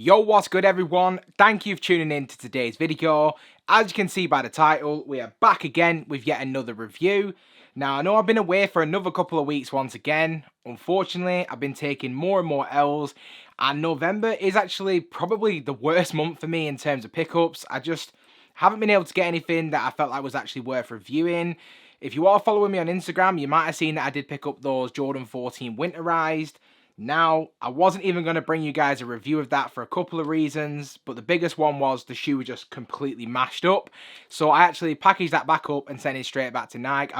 Yo, what's good everyone? Thank you for tuning in to today's video. As you can see by the title, we are back again with yet another review. Now, I know I've been away for another couple of weeks once again. Unfortunately, I've been taking more and more L's, and November is actually probably the worst month for me in terms of pickups. I just haven't been able to get anything that I felt like was actually worth reviewing. If you are following me on Instagram, you might have seen that I did pick up those Jordan 14 winterized. Now, I wasn't even going to bring you guys a review of that for a couple of reasons, but the biggest one was the shoe was just completely mashed up. So I actually packaged that back up and sent it straight back to Nike.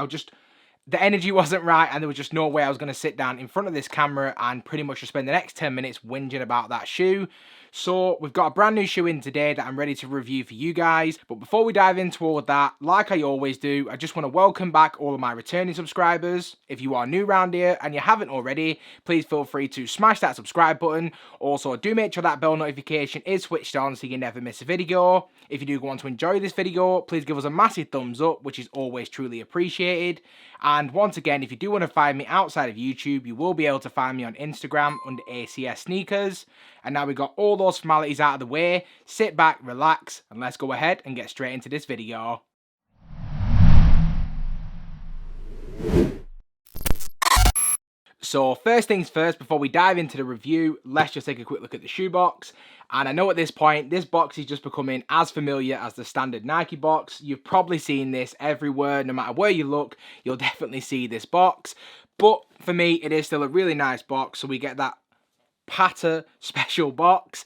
The energy wasn't right, and there was just no way I was going to sit down in front of this camera and pretty much just spend the next 10 minutes whinging about that shoe. So we've got a brand new shoe in today that I'm ready to review for you guys. But before we dive into all of that, like I always do, I just want to welcome back all of my returning subscribers. If you are new around here and you haven't already, please feel free to smash that subscribe button. Also, do make sure that bell notification is switched on so you never miss a video. If you do want to enjoy this video, please give us a massive thumbs up, which is always truly appreciated. And once again, if you do want to find me outside of YouTube, you will be able to find me on Instagram under ACS Sneakers. And now we've got all those formalities out of the way, sit back, relax, and let's go ahead and get straight into this video. So first things first, before we dive into the review, let's just take a quick look at the shoebox. And I know at this point, this box is just becoming as familiar as the standard Nike box. You've probably seen this everywhere. No matter where you look, you'll definitely see this box. But for me, it is still a really nice box. So we get that Patta special box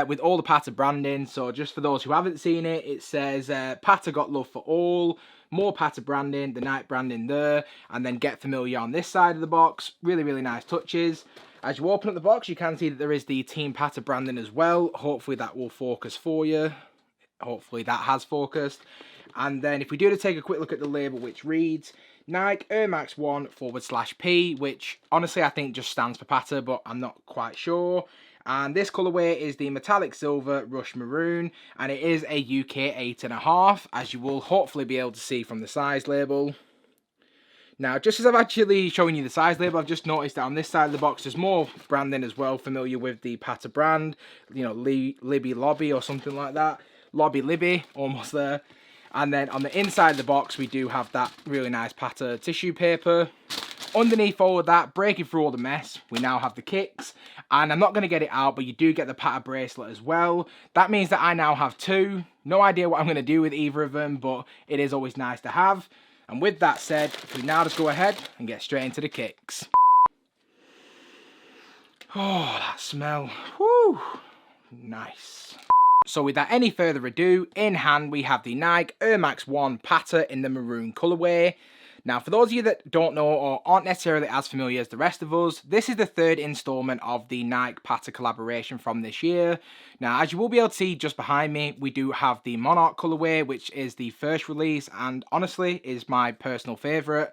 with all the Patta branding. So just for those who haven't seen it, it says Patta got love for all. More Patta branding, the Nike branding there, and then get familiar on this side of the box. Really, really nice touches. As you open up the box, you can see that there is the Team Patta branding as well. Hopefully that will focus for you. Hopefully that has focused. And then if we do take a quick look at the label, which reads Nike Air Max 1/P, which honestly I think just stands for Patta, but I'm not quite sure. And this colourway is the metallic silver rush maroon, and it is a UK 8.5, as you will hopefully be able to see from the size label. Now, just as I've actually shown you the size label, I've just noticed that on this side of the box there's more branding as well, familiar with the Patta brand, you know, Libby Lobby or something like that. Lobby Libby, almost there. And then on the inside of the box we do have that really nice Patta tissue paper. Underneath all of that, breaking through all the mess, we now have the kicks. And I'm not going to get it out, but you do get the Patta bracelet as well. That means that I now have two. No idea what I'm going to do with either of them, but it is always nice to have. And with that said, we now just go ahead and get straight into the kicks. Oh, that smell. Woo! Nice. So without any further ado, in hand we have the Nike Air Max 1 Patta in the maroon colourway. Now, for those of you that don't know or aren't necessarily as familiar as the rest of us, this is the third installment of the Nike Patta collaboration from this year. Now, as you will be able to see just behind me, we do have the Monarch colourway, which is the first release and honestly is my personal favourite.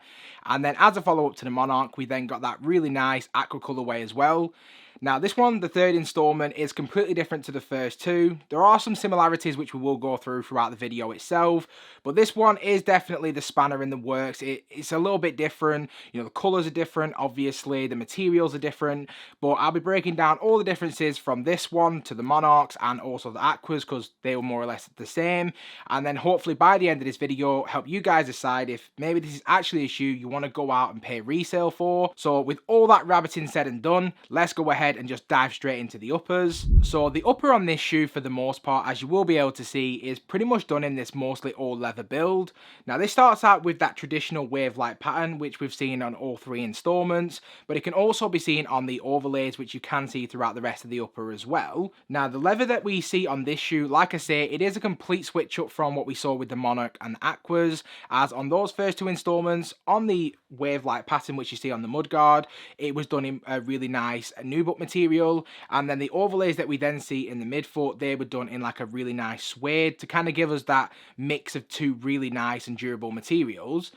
And then as a follow-up to the Monarch, we then got that really nice aqua colourway as well. Now, this one, the third installment, is completely different to the first two. There are some similarities which we will go through throughout the video itself, but this one is definitely the spanner in the works. It's a little bit different. You know, the colours are different, obviously, the materials are different, but I'll be breaking down all the differences from this one to the Monarchs and also the Aquas, because they were more or less the same. And then hopefully by the end of this video, help you guys decide if maybe this is actually a shoe you want to go out and pay resale for. So with all that rabbiting said and done, let's go ahead and just dive straight into the uppers. So the upper on this shoe, for the most part, as you will be able to see, is pretty much done in this mostly all leather build. Now, this starts out with that traditional wave-like pattern which we've seen on all three installments, but it can also be seen on the overlays, which you can see throughout the rest of the upper as well. Now, the leather that we see on this shoe, like I say, it is a complete switch up from what we saw with the Monarch and the Aquas, as on those first two installments, on the wave-like pattern which you see on the mudguard, it was done in a really nice nubuck material, and then the overlays that we then see in the midfoot, they were done in like a really nice suede to kind of give us that mix of two really nice and durable materials.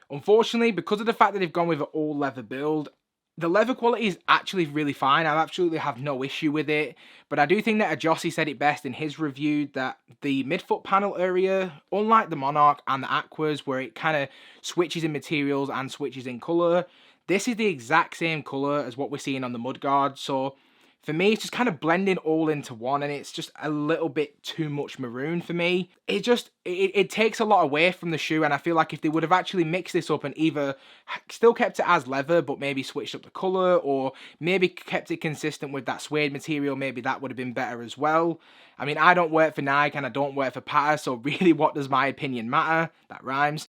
Unfortunately, because of the fact that they've gone with an all leather build, the leather quality is actually really fine. I absolutely have no issue with it, but I do think that Ajossi said it best in his review that the midfoot panel area, unlike the Monarch and the Aquas where it kind of switches in materials and switches in colour, this is the exact same colour as what we're seeing on the mudguard. So for me, it's just kind of blending all into one, and it's just a little bit too much maroon for me. It takes a lot away from the shoe, and I feel like if they would have actually mixed this up and either still kept it as leather, but maybe switched up the colour, or maybe kept it consistent with that suede material, maybe that would have been better as well. I mean, I don't work for Nike and I don't work for Patta, so really what does my opinion matter? That rhymes.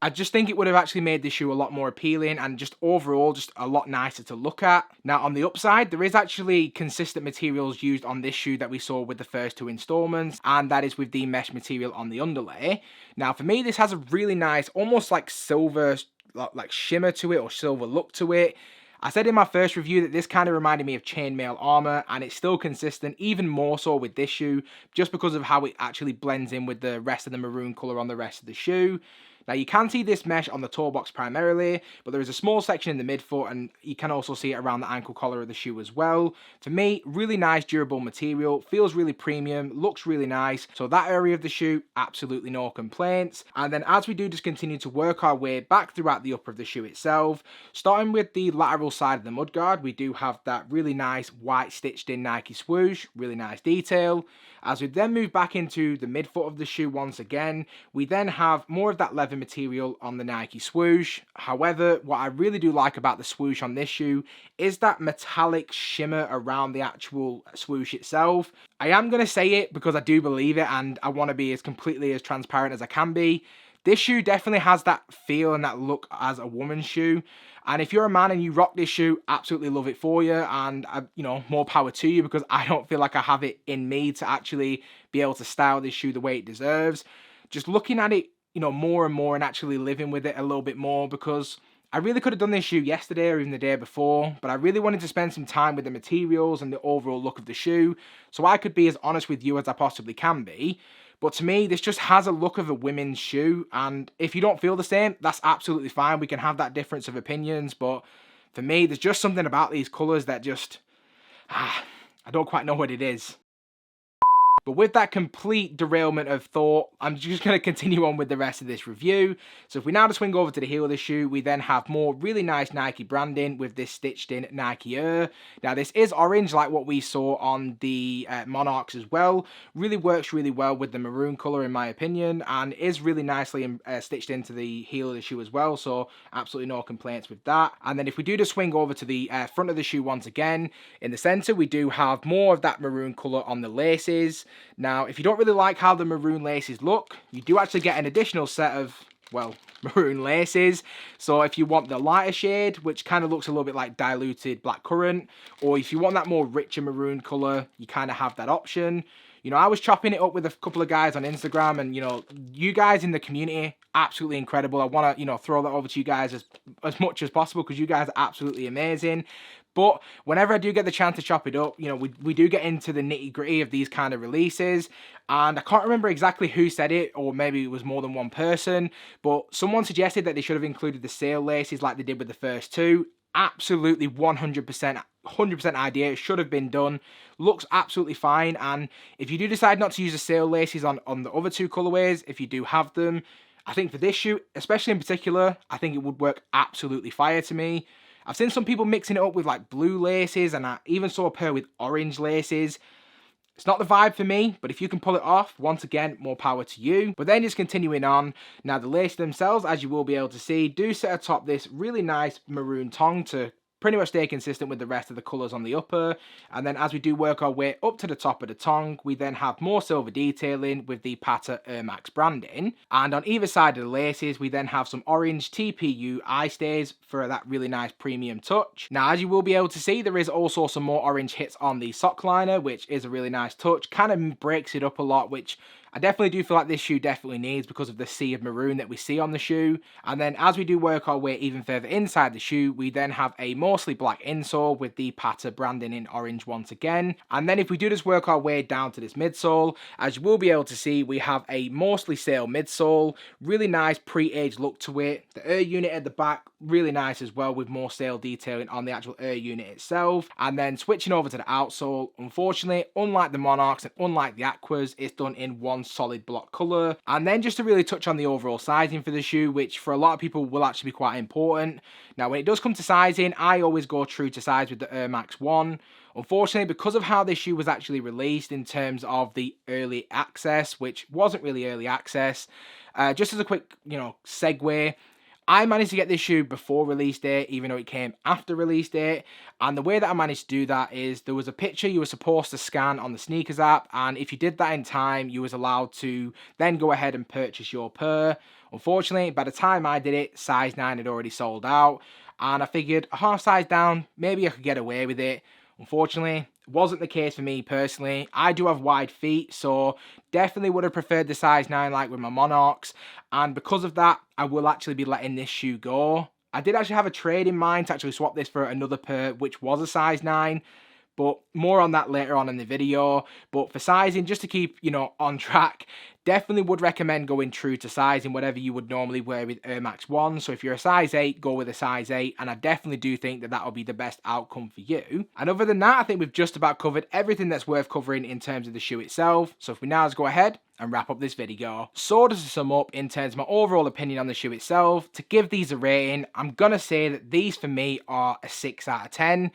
I just think it would have actually made the shoe a lot more appealing and just overall just a lot nicer to look at. Now on the upside, there is actually consistent materials used on this shoe that we saw with the first two installments, and that is with the mesh material on the underlay. Now for me, this has a really nice, almost like silver, like shimmer to it, or silver look to it. I said in my first review that this kind of reminded me of chainmail armor, and it's still consistent, even more so with this shoe, just because of how it actually blends in with the rest of the maroon color on the rest of the shoe. Now you can see this mesh on the toe box primarily, but there is a small section in the midfoot, and you can also see it around the ankle collar of the shoe as well. For me, really nice durable material, feels really premium, looks really nice. So that area of the shoe, absolutely no complaints. And then as we do just continue to work our way back throughout the upper of the shoe itself, starting with the lateral side of the mudguard, we do have that really nice white stitched in Nike swoosh, really nice detail. As we then move back into the midfoot of the shoe once again, we then have more of that leather material on the Nike swoosh. However, what I really do like about the swoosh on this shoe is that metallic shimmer around the actual swoosh itself. I am going to say it because I do believe it, and I want to be as completely as transparent as I can be. This shoe definitely has that feel and that look as a woman's shoe. And if you're a man and you rock this shoe, absolutely love it for you. And, you know, more power to you, because I don't feel like I have it in me to actually be able to style this shoe the way it deserves. Just looking at it, you know, more and more and actually living with it a little bit more, because I really could have done this shoe yesterday or even the day before, but I really wanted to spend some time with the materials and the overall look of the shoe, so I could be as honest with you as I possibly can be. But to me, this just has a look of a women's shoe, and if you don't feel the same, that's absolutely fine. We can have that difference of opinions, but for me, there's just something about these colours that just, I don't quite know what it is. But with that complete derailment of thought, I'm just going to continue on with the rest of this review. So if we now just swing over to the heel of the shoe, we then have more really nice Nike branding with this stitched in Nike Air. Now this is orange like what we saw on the Monarchs as well. Really works really well with the maroon colour in my opinion, and is really nicely stitched into the heel of the shoe as well. So absolutely no complaints with that. And then if we do just swing over to the front of the shoe once again, in the centre we do have more of that maroon colour on the laces. Now, if you don't really like how the maroon laces look, you do actually get an additional set of, well, maroon laces. So if you want the lighter shade, which kind of looks a little bit like diluted blackcurrant, or if you want that more richer maroon colour, you kind of have that option. You know, I was chopping it up with a couple of guys on Instagram, and, you know, you guys in the community, absolutely incredible. I want to, you know, throw that over to you guys as much as possible, because you guys are absolutely amazing. But whenever I do get the chance to chop it up, you know, we do get into the nitty gritty of these kind of releases. And I can't remember exactly who said it, or maybe it was more than one person, but someone suggested that they should have included the sail laces like they did with the first two. Absolutely 100% idea. It should have been done. Looks absolutely fine. And if you do decide not to use the sail laces on the other two colorways, if you do have them, I think for this shoe, especially in particular, I think it would work absolutely fire to me. I've seen some people mixing it up with like blue laces, and I even saw a pair with orange laces. It's not the vibe for me, but if you can pull it off, once again, more power to you. But then just continuing on, now the laces themselves, as you will be able to see, do sit atop this really nice maroon tongue to pretty much stay consistent with the rest of the colours on the upper. And then as we do work our way up to the top of the tongue, we then have more silver detailing with the Patta Air Max branding. And on either side of the laces, we then have some orange TPU eye stays for that really nice premium touch. Now, as you will be able to see, there is also some more orange hits on the sock liner, which is a really nice touch. Kind of breaks it up a lot, which I definitely do feel like this shoe definitely needs because of the sea of maroon that we see on the shoe. And then as we do work our way even further inside the shoe, we then have a mostly black insole with the Patta branding in orange once again. And then if we do just work our way down to this midsole, as you will be able to see, we have a mostly sail midsole, really nice pre-aged look to it. The air unit at the back, really nice as well, with more sail detailing on the actual air unit itself. And then switching over to the outsole, unfortunately, unlike the Monarchs and unlike the Aquas, it's done in one one solid block colour. And then just to really touch on the overall sizing for the shoe, which for a lot of people will actually be quite important. Now when it does come to sizing, I always go true to size with the Air Max 1. Unfortunately, because of how this shoe was actually released in terms of the early access, which wasn't really early access, just as a quick, segue, I managed to get this shoe before release date, even though it came after release date. And the way that I managed to do that is there was a picture you were supposed to scan on the Sneakers app. And if you did that in time, you was allowed to then go ahead and purchase your pair. Unfortunately, by the time I did it, size 9 had already sold out. And I figured a half size down, maybe I could get away with it. Unfortunately, it wasn't the case for me personally. I do have wide feet, so definitely would have preferred the size 9 like with my Monarchs. And because of that, I will actually be letting this shoe go. I did actually have a trade in mind to actually swap this for another pair, which was a size 9. But more on that later on in the video. But for sizing, just to keep, on track, definitely would recommend going true to sizing whatever you would normally wear with Air Max 1. So if you're a size 8, go with a size 8. And I definitely do think that that'll be the best outcome for you. And other than that, I think we've just about covered everything that's worth covering in terms of the shoe itself. So if we now just go ahead and wrap up this video. So just to sum up in terms of my overall opinion on the shoe itself, to give these a rating, I'm going to say that these for me are a 6 out of 10.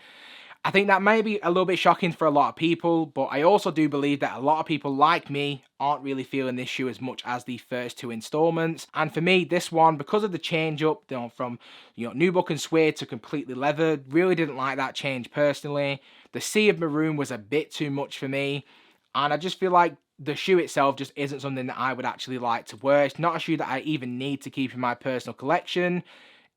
I think that may be a little bit shocking for a lot of people, but I also do believe that a lot of people like me aren't really feeling this shoe as much as the first 2 installments. And for me, this one, because of the change up, from nubuck and suede to completely leather, really didn't like that change personally. The sea of maroon was a bit too much for me, and I just feel like the shoe itself just isn't something that I would actually like to wear. It's not a shoe that I even need to keep in my personal collection.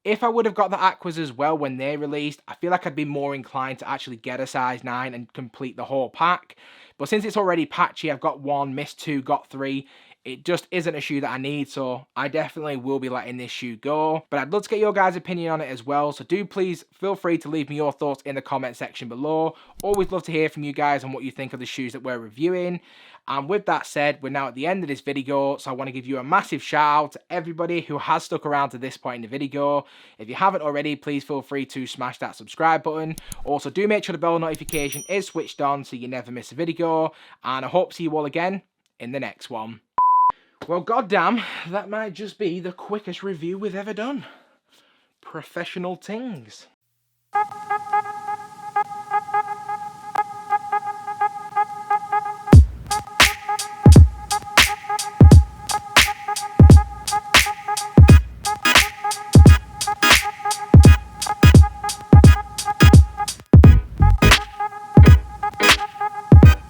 If I would have got the Aquas as well when they released, I feel like I'd be more inclined to actually get a size 9 and complete the whole pack. But since it's already patchy, I've got 1, missed 2, got 3. It just isn't a shoe that I need, so I definitely will be letting this shoe go. But I'd love to get your guys' opinion on it as well, so do please feel free to leave me your thoughts in the comment section below. Always love to hear from you guys on what you think of the shoes that we're reviewing. And with that said, we're now at the end of this video, so I want to give you a massive shout out to everybody who has stuck around to this point in the video. If you haven't already, please feel free to smash that subscribe button. Also, do make sure the bell notification is switched on so you never miss a video. And I hope to see you all again in the next one. Well, goddamn, that might just be the quickest review we've ever done. Professional tings.